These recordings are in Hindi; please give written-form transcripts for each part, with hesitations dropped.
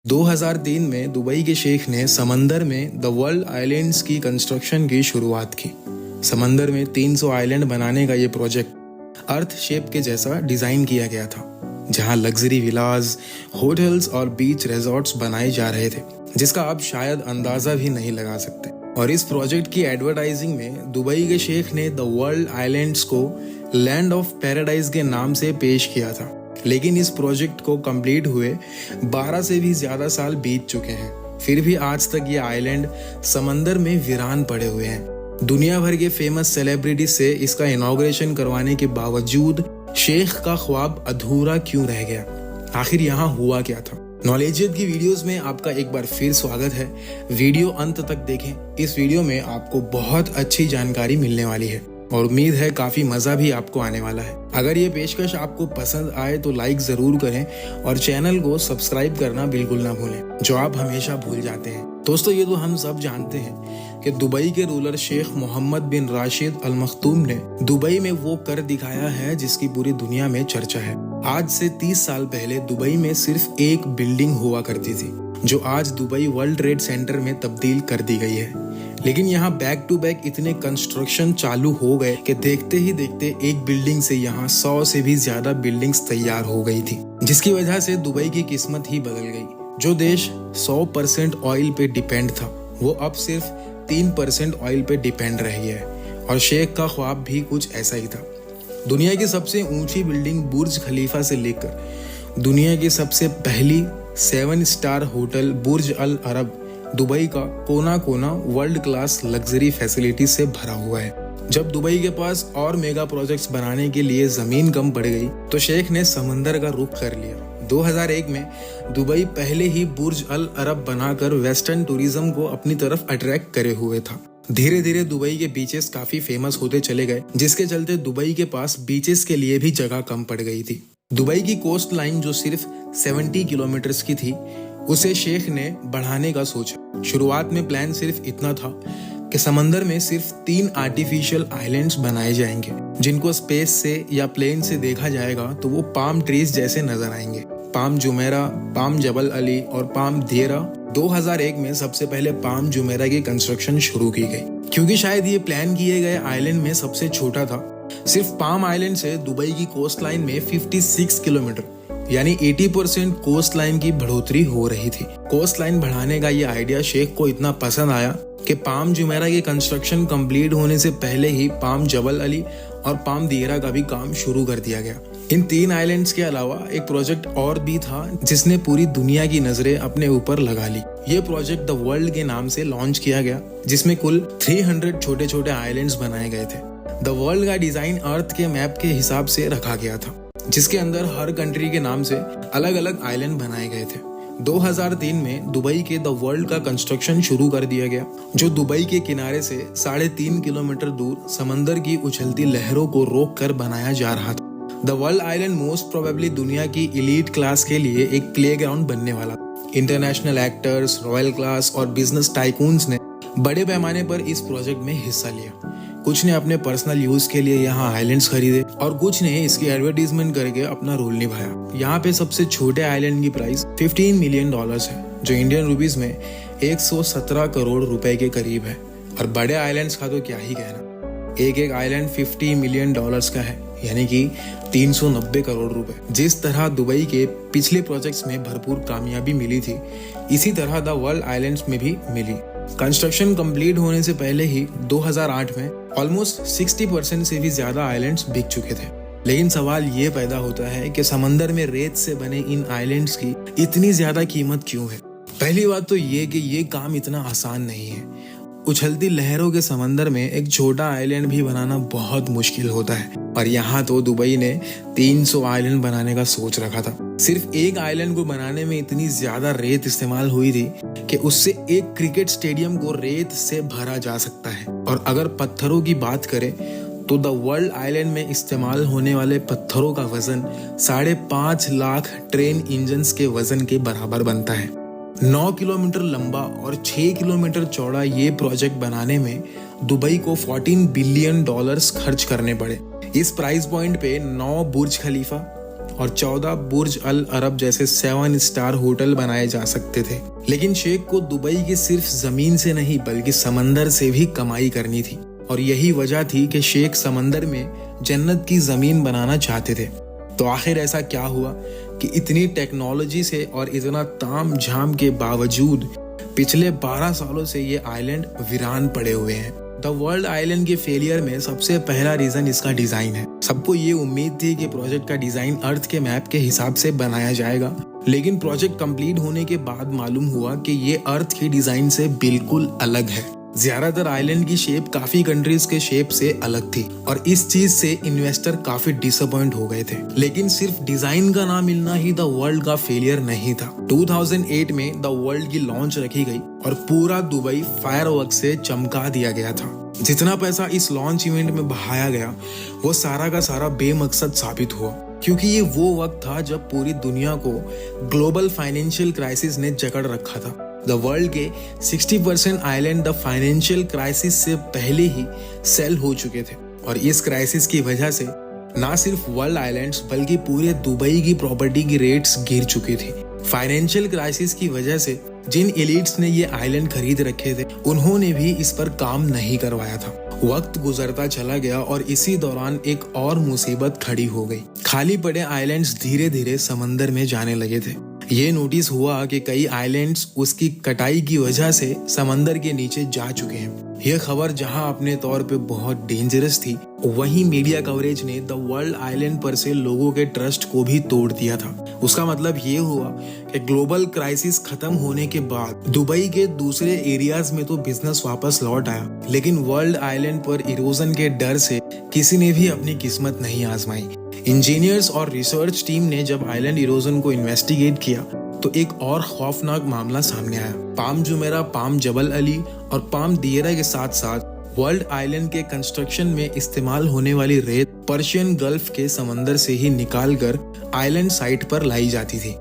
2003 में दुबई के शेख ने समंदर में द वर्ल्ड आइलैंड्स की कंस्ट्रक्शन की शुरुआत की। समंदर में 300 आइलैंड बनाने का ये प्रोजेक्ट अर्थ शेप के जैसा डिजाइन किया गया था, जहां लग्जरी विलास, होटल्स और बीच रिजॉर्ट्स बनाए जा रहे थे, जिसका आप शायद अंदाजा भी नहीं लगा सकते। और इस प्रोजेक्ट की एडवर्टाइजिंग में दुबई के शेख ने द वर्ल्ड आइलैंड्स को लैंड ऑफ पैराडाइज के नाम से पेश किया था। लेकिन इस प्रोजेक्ट को कंप्लीट हुए 12 से भी ज्यादा साल बीत चुके हैं, फिर भी आज तक ये आइलैंड समंदर में वीरान पड़े हुए हैं। दुनिया भर के फेमस सेलिब्रिटी से इसका इनॉग्रेशन करवाने के बावजूद शेख का ख्वाब अधूरा क्यों रह गया? आखिर यहाँ हुआ क्या था? नॉलेजियत की वीडियोस में आपका एक बार फिर स्वागत है। वीडियो अंत तक देखें। इस वीडियो में आपको बहुत अच्छी जानकारी मिलने वाली है और उम्मीद है काफी मजा भी आपको आने वाला है। अगर ये पेशकश आपको पसंद आए तो लाइक जरूर करें और चैनल को सब्सक्राइब करना बिल्कुल ना भूलें, जो आप हमेशा भूल जाते हैं। दोस्तों, ये तो हम सब जानते हैं कि दुबई के रूलर शेख मोहम्मद बिन राशिद अल मखतूम ने दुबई में वो कर दिखाया है जिसकी पूरी दुनिया में चर्चा है। आज से 30 साल पहले दुबई में सिर्फ एक बिल्डिंग हुआ करती थी, जो आज दुबई वर्ल्ड ट्रेड सेंटर में तब्दील कर दी गई है। लेकिन यहाँ बैक टू बैक इतने कंस्ट्रक्शन चालू हो गए कि देखते ही देखते एक बिल्डिंग से यहाँ 100 से भी ज्यादा बिल्डिंग्स तैयार हो गई थी, जिसकी वजह से दुबई की किस्मत ही बदल गई। जो देश 100% ऑयल पे डिपेंड था, वो अब सिर्फ 3% ऑयल पे डिपेंड रह गया है। और शेख का ख्वाब भी कुछ ऐसा ही था। दुनिया की सबसे ऊंची बिल्डिंग बुर्ज खलीफा से लेकर दुनिया की सबसे पहली 7 स्टार होटल बुर्ज अल अरब, दुबई का कोना कोना वर्ल्ड क्लास लग्जरी फैसिलिटी से भरा हुआ है। जब दुबई के पास और मेगा प्रोजेक्ट्स बनाने के लिए जमीन कम पड़ गई तो शेख ने समंदर का रुख कर लिया। 2001 में दुबई पहले ही बुर्ज अल अरब बनाकर वेस्टर्न टूरिज्म को अपनी तरफ अट्रैक्ट करे हुए था। धीरे धीरे दुबई के बीचेस काफी फेमस होते चले गए, जिसके चलते दुबई के पास बीचेस के लिए भी जगह कम पड़ गई थी। दुबई की कोस्ट लाइन जो सिर्फ 70 किलोमीटर की थी, उसे शेख ने बढ़ाने का सोचा। शुरुआत में प्लान सिर्फ इतना था कि समंदर में सिर्फ 3 आर्टिफिशियल आइलैंड्स बनाए जाएंगे, जिनको स्पेस से या प्लेन से देखा जाएगा तो वो पाम ट्रीज जैसे नजर आएंगे। पाम जुमेरा, पाम जबल अली और पाम दियरा। 2001 में सबसे पहले पाम जुमेरा की कंस्ट्रक्शन शुरू की गई, क्योंकि शायद ये प्लान किए गए आइलैंड में सबसे छोटा था। सिर्फ पाम आइलैंड से दुबई की कोस्ट लाइन में 56 किलोमीटर यानी 80% कोस्ट लाइन की बढ़ोतरी हो रही थी। कोस्ट लाइन बढ़ाने का ये आइडिया शेख को इतना पसंद आया कि पाम जुमेरा की कंस्ट्रक्शन कंप्लीट होने से पहले ही पाम जबल अली और पाम दियरा का भी काम शुरू कर दिया गया। इन 3 आइलैंड्स के अलावा एक प्रोजेक्ट और भी था जिसने पूरी दुनिया की नजरें अपने ऊपर लगा ली। ये प्रोजेक्ट द वर्ल्ड के नाम से लॉन्च किया गया, जिसमें कुल 300 छोटे छोटे आइलैंड्स बनाए गए थे। द वर्ल्ड का डिजाइन अर्थ के मैप के हिसाब से रखा गया था, जिसके अंदर हर कंट्री के नाम से अलग अलग आइलैंड बनाए गए थे। 2003 में दुबई के द वर्ल्ड का कंस्ट्रक्शन शुरू कर दिया गया, जो दुबई के किनारे से 3.5 किलोमीटर दूर समंदर की उछलती लहरों को रोक कर बनाया जा रहा था। The world island most probably दुनिया की इलीट क्लास के लिए एक प्लेग्राउंड बनने वाला। इंटरनेशनल एक्टर्स, रॉयल क्लास और बिजनेस टाइकून्स ने बड़े पैमाने पर इस प्रोजेक्ट में हिस्सा लिया। कुछ ने अपने पर्सनल यूज के लिए यहाँ आइलैंड्स खरीदे और कुछ ने इसकी एडवर्टीजमेंट करके अपना रोल निभाया। यहाँ पे सबसे छोटे आइलैंड की प्राइस $15 मिलियन है, जो इंडियन रुपीस में 117 करोड़ रुपए के करीब है। और बड़े आइलैंड्स का तो क्या ही कहना, एक आइलैंड $50 मिलियन का है, यानी कि 390 करोड़ रुपए। जिस तरह दुबई के पिछले प्रोजेक्ट्स में भरपूर कामयाबी मिली थी, इसी तरह द वर्ल्ड आइलैंड्स में भी मिली। कंस्ट्रक्शन कंप्लीट होने से पहले ही 2008 में ऑलमोस्ट 60% से भी ज्यादा आइलैंड्स बिक चुके थे। लेकिन सवाल ये पैदा होता है कि समंदर में रेत से बने इन आइलैंड्स की इतनी ज्यादा कीमत क्यों है? पहली बात तो ये कि ये काम इतना आसान नहीं है। उछलती लहरों के समंदर में एक छोटा आइलैंड भी बनाना बहुत मुश्किल होता है, और यहाँ तो दुबई ने 300 आइलैंड बनाने का सोच रखा था। सिर्फ एक आइलैंड को बनाने में इतनी ज्यादा रेत इस्तेमाल हुई थी कि उससे एक क्रिकेट स्टेडियम को रेत से भरा जा सकता है। और अगर पत्थरों की बात करें तो द वर्ल्ड आइलैंड में इस्तेमाल होने वाले पत्थरों का वजन 5.5 लाख ट्रेन इंजन्स के वजन के बराबर बनता है। 9 किलोमीटर लंबा और 6 किलोमीटर चौड़ा ये प्रोजेक्ट बनाने में दुबई को $14 बिलियन खर्च करने पड़े। इस प्राइस पॉइंट पे 9 बुर्ज खलीफा और 14 बुर्ज अल अरब जैसे 7 स्टार होटल बनाए जा सकते थे। लेकिन शेख को दुबई की सिर्फ जमीन से नहीं बल्कि समंदर से भी कमाई करनी थी, और यही वजह थी कि शेख समंदर में जन्नत की जमीन बनाना चाहते थे। तो आखिर ऐसा क्या हुआ कि इतनी टेक्नोलॉजी से और इतना ताम झाम के बावजूद पिछले 12 सालों से ये आइलैंड वीरान पड़े हुए हैं। द वर्ल्ड आइलैंड के फेलियर में सबसे पहला रीजन इसका डिजाइन है। सबको ये उम्मीद थी कि प्रोजेक्ट का डिजाइन अर्थ के मैप के हिसाब से बनाया जाएगा, लेकिन प्रोजेक्ट कंप्लीट होने के बाद मालूम हुआ कि ये अर्थ की डिजाइन से बिल्कुल अलग है। ज्यादातर आइलैंड की शेप काफी कंट्रीज के शेप से अलग थी और इस चीज से इन्वेस्टर काफी डिसअपॉइंट हो गए थे। लेकिन सिर्फ डिजाइन का ना मिलना ही द वर्ल्ड का फेलियर नहीं था। 2008 में द वर्ल्ड की लॉन्च रखी गई और पूरा दुबई फायरवर्क से चमका दिया गया था। जितना पैसा इस लॉन्च इवेंट में बहाया गया वो सारा का सारा बेमकसद साबित हुआ, क्योंकि ये वो वक्त था जब पूरी दुनिया को ग्लोबल फाइनेंशियल क्राइसिस ने जकड़ रखा था। द वर्ल्ड के 60% आइलैंड द फाइनेंशियल क्राइसिस से पहले ही सेल हो चुके थे, और इस क्राइसिस की वजह से ना सिर्फ वर्ल्ड आइलैंड्स बल्कि पूरे दुबई की प्रॉपर्टी की रेट्स गिर चुकी थी। फाइनेंशियल क्राइसिस की वजह से जिन एलिट्स ने ये आइलैंड खरीद रखे थे उन्होंने भी इस पर काम नहीं करवाया था। वक्त गुजरता चला गया और इसी दौरान एक और मुसीबत खड़ी हो गई। खाली पड़े आइलैंड्स धीरे धीरे समंदर में जाने लगे थे। ये नोटिस हुआ कि कई आइलैंड्स उसकी कटाई की वजह से समंदर के नीचे जा चुके हैं। यह खबर जहां अपने तौर पे बहुत डेंजरस थी, वहीं मीडिया कवरेज ने द वर्ल्ड आइलैंड पर से लोगों के ट्रस्ट को भी तोड़ दिया था। उसका मतलब ये हुआ कि ग्लोबल क्राइसिस खत्म होने के बाद दुबई के दूसरे एरियाज में तो बिजनेस वापस लौट आया, लेकिन वर्ल्ड आइलैंड पर इरोजन के डर से किसी ने भी अपनी किस्मत नहीं आजमाई। इंजीनियर्स और रिसर्च टीम ने जब आइलैंड इरोजन को इन्वेस्टिगेट किया तो एक और खौफनाक मामला सामने आया। पाम जुमेरा, पाम जबल अली और पाम दियरा के साथ साथ वर्ल्ड आइलैंड के कंस्ट्रक्शन में इस्तेमाल होने वाली रेत पर्शियन गल्फ के समंदर से ही निकालकर आइलैंड साइट पर लाई जाती थी।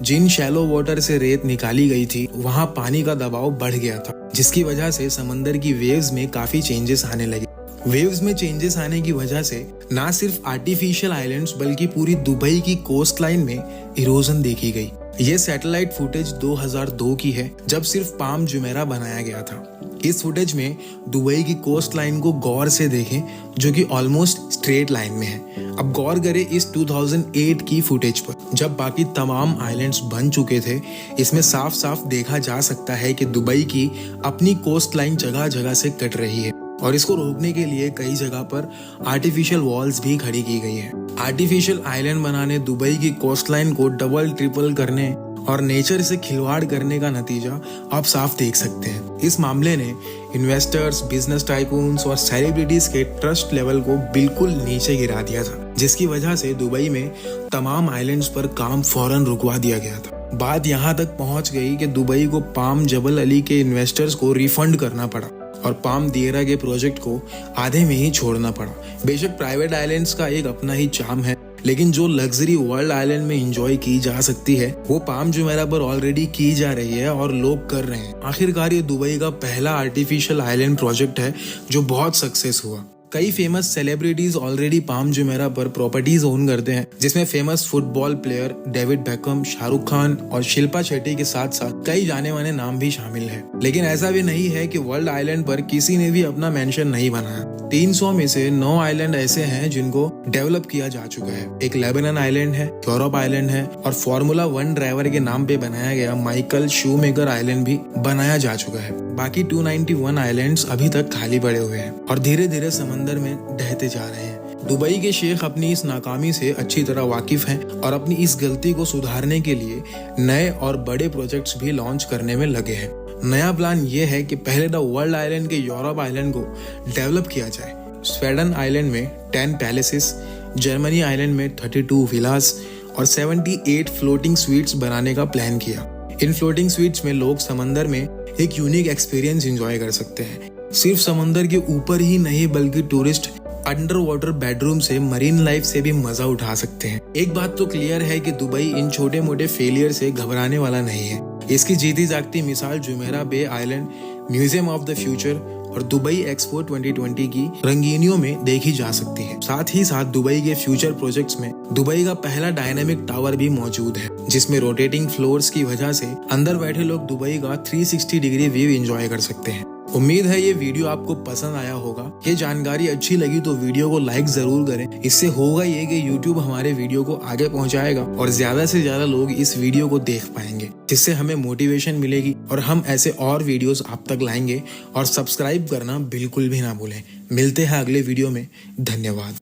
जिन शैलो वाटर से रेत निकाली गई थी वहां पानी का दबाव बढ़ गया था, जिसकी वजह से समंदर की वेव्स में काफी चेंजेस आने लगे। वेव्स में चेंजेस आने की वजह से ना सिर्फ आर्टिफिशियल आइलैंड्स बल्कि पूरी दुबई की कोस्ट लाइन में इरोजन देखी गई। ये सैटेलाइट फुटेज 2002 की है, जब सिर्फ पाम जुमेरा बनाया गया था। इस फुटेज में दुबई की कोस्ट लाइन को गौर से देखें, जो कि ऑलमोस्ट स्ट्रेट लाइन में है। अब गौर करें इस 2008 की फुटेज पर, जब बाकी तमाम आइलैंड्स बन चुके थे। इसमें साफ साफ देखा जा सकता है कि दुबई की अपनी कोस्ट लाइन जगह जगह से कट रही है, और इसको रोकने के लिए कई जगह पर आर्टिफिशियल वॉल्स भी खड़ी की गई है। आर्टिफिशियल आइलैंड बनाने, दुबई की कोस्टलाइन को डबल ट्रिपल करने और नेचर से खिलवाड़ करने का नतीजा आप साफ देख सकते हैं। इस मामले ने इन्वेस्टर्स, बिजनेस टाइकून्स और सेलिब्रिटीज के ट्रस्ट लेवल को बिल्कुल नीचे गिरा दिया था, जिसकी वजह से दुबई में तमाम आइलैंड्स पर काम फौरन रुकवा दिया गया था। बात यहाँ तक पहुंच गई कि दुबई को पाम जबल अली के इन्वेस्टर्स को रिफंड करना पड़ा और पाम दियरा के प्रोजेक्ट को आधे में ही छोड़ना पड़ा। बेशक प्राइवेट आइलैंड्स का एक अपना ही चार्म है, लेकिन जो लग्जरी वर्ल्ड आइलैंड में एंजॉय की जा सकती है वो पाम जुमेरा पर ऑलरेडी की जा रही है और लोग कर रहे हैं। आखिरकार ये दुबई का पहला आर्टिफिशियल आइलैंड प्रोजेक्ट है जो बहुत सक्सेस हुआ। कई famous celebrities already palm Jumeirah पर प्रॉपर्टीज ओन करते हैं, जिसमें famous football player David Beckham, Shahrukh Khan और शिल्पा शेट्टी के साथ साथ कई जाने माने नाम भी शामिल हैं। लेकिन ऐसा भी नहीं है कि वर्ल्ड आइलैंड पर किसी ने भी अपना मेंशन नहीं बनाया। 300 में से 9 आइलैंड ऐसे हैं जिनको डेवलप किया जा चुका है। एक लेबनान आइलैंड है, यूरोप आइलैंड है, और फॉर्मूला 1 ड्राइवर के नाम पे बनाया गया माइकल शूमेकर आइलैंड भी बनाया जा चुका है। बाकी 291 आइलैंड्स अभी तक खाली पड़े हुए हैं और धीरे धीरे समंदर में ढहते जा रहे हैं। दुबई के शेख अपनी इस नाकामी से अच्छी तरह वाकिफ हैं और अपनी इस गलती को सुधारने के लिए नए और बड़े प्रोजेक्ट्स भी लॉन्च करने में लगे हैं। नया प्लान ये है कि पहले द वर्ल्ड आइलैंड के यूरोप आइलैंड को डेवलप किया जाए। स्वीडन आइलैंड में 10 पैलेसेस, जर्मनी आइलैंड में 32 विलास और 78 फ्लोटिंग स्वीट्स बनाने का प्लान किया। इन फ्लोटिंग स्वीट्स में लोग समंदर में एक यूनिक एक्सपीरियंस एंजॉय कर सकते हैं। सिर्फ समंदर के ऊपर ही नहीं बल्कि टूरिस्ट अंडर वाटर बेडरूम से मरीन लाइफ से भी मजा उठा सकते हैं। एक बात तो क्लियर है कि दुबई इन छोटे मोटे फेलियर से घबराने वाला नहीं है। इसकी जीती जागती मिसाल Jumeirah Bay Island, Museum of the Future और दुबई एक्सपो 2020 की रंगीनियों में देखी जा सकती है। साथ ही साथ दुबई के फ्यूचर प्रोजेक्ट्स में दुबई का पहला डायनामिक टावर भी मौजूद है, जिसमें रोटेटिंग फ्लोर्स की वजह से अंदर बैठे लोग दुबई का 360 डिग्री व्यू एंजॉय कर सकते हैं। उम्मीद है ये वीडियो आपको पसंद आया होगा। ये जानकारी अच्छी लगी तो वीडियो को लाइक जरूर करें। इससे होगा ये कि YouTube हमारे वीडियो को आगे पहुंचाएगा और ज्यादा से ज्यादा लोग इस वीडियो को देख पाएंगे, जिससे हमें मोटिवेशन मिलेगी और हम ऐसे और वीडियोस आप तक लाएंगे। और सब्सक्राइब करना बिल्कुल भी ना भूलें। मिलते हैं अगले वीडियो में। धन्यवाद।